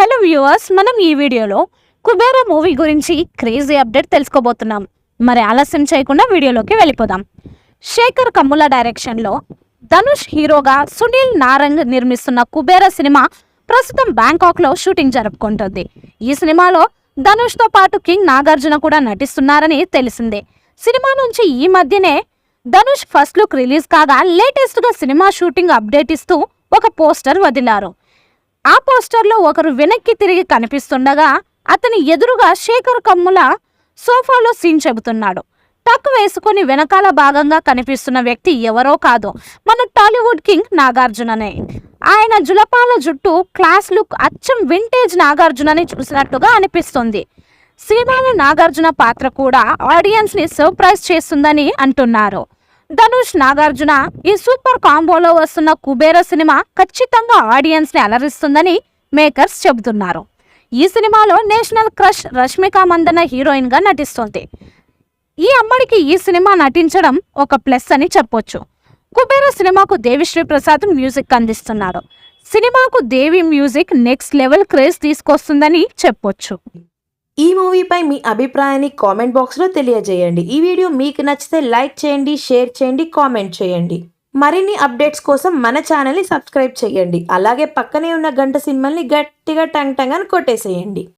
Hello viewers, మనం ఈ వీడియోలో కుబేరా మూవీ గురించి క్రేజీ అప్డేట్ తెలుసుకోబోతున్నాం. మరి ఆలస్యం చేయకుండా వీడియోలోకి వెళ్ళిపోదాం. శేఖర్ కమ్ముల డైరెక్షన్లో ధనుష్ హీరోగా సునీల్ నారంగ్ నిర్మిస్తున్న కుబేరా సినిమా ప్రస్తుతం బ్యాంకాక్లో షూటింగ్ జరుపుకుంటుంది. ఈ సినిమాలో ధనుష్తో పాటు కింగ్ నాగార్జున కూడా నటిస్తున్నారని తెలిసిందే. సినిమా నుంచి ఈ మధ్యనే ధనుష్ ఫస్ట్ లుక్ రిలీజ్ కాగా లేటెస్ట్గా సినిమా షూటింగ్ అప్డేట్ ఇస్తూ ఒక పోస్టర్ వదిలారు. ఆ పోస్టర్లో ఒకరు వెనక్కి తిరిగి కనిపిస్తుండగా అతని ఎదురుగా శేఖర్ కమ్ముల సోఫాలో సీన్ చెబుతున్నాడు. టక్ వేసుకుని వెనకాల భాగంగా కనిపిస్తున్న వ్యక్తి ఎవరో కాదు, మన టాలీవుడ్ కింగ్ నాగార్జుననే. ఆయన జులపాల జుట్టు, క్లాస్ లుక్ అచ్చం వింటేజ్ నాగార్జునని చూసినట్టుగా అనిపిస్తుంది. సినిమాలో నాగార్జున పాత్ర కూడా ఆడియన్స్ని సర్ప్రైజ్ చేస్తుందని అంటున్నారు. ధనుష్ నాగార్జున ఈ సూపర్ కాంబోలో వస్తున్న కుబేరా సినిమా ఖచ్చితంగా ఆడియన్స్ని అలరిస్తుందని మేకర్స్ చెబుతున్నారు. ఈ సినిమాలో నేషనల్ క్రష్ రష్మిక మందన హీరోయిన్గా నటిస్తుంది. ఈ అమ్మడికి ఈ సినిమా నటించడం ఒక ప్లస్ అని చెప్పొచ్చు. కుబేరా సినిమాకు దేవిశ్రీ ప్రసాద్ మ్యూజిక్ అందిస్తున్నాడు. సినిమాకు దేవి మ్యూజిక్ నెక్స్ట్ లెవెల్ క్రేజ్ తీసుకొస్తుందని చెప్పొచ్చు. ఈ మూవీపై మీ అభిప్రాయాన్ని కామెంట్ బాక్స్లో తెలియజేయండి. ఈ వీడియో మీకు నచ్చితే లైక్ చేయండి, షేర్ చేయండి, కామెంట్ చేయండి. మరిన్ని అప్డేట్స్ కోసం మన ఛానల్ని సబ్స్క్రైబ్ చేయండి. అలాగే పక్కనే ఉన్న గంట సింబల్ని గట్టిగా టంగ్ టంగ్ అని కొట్టేసేయండి.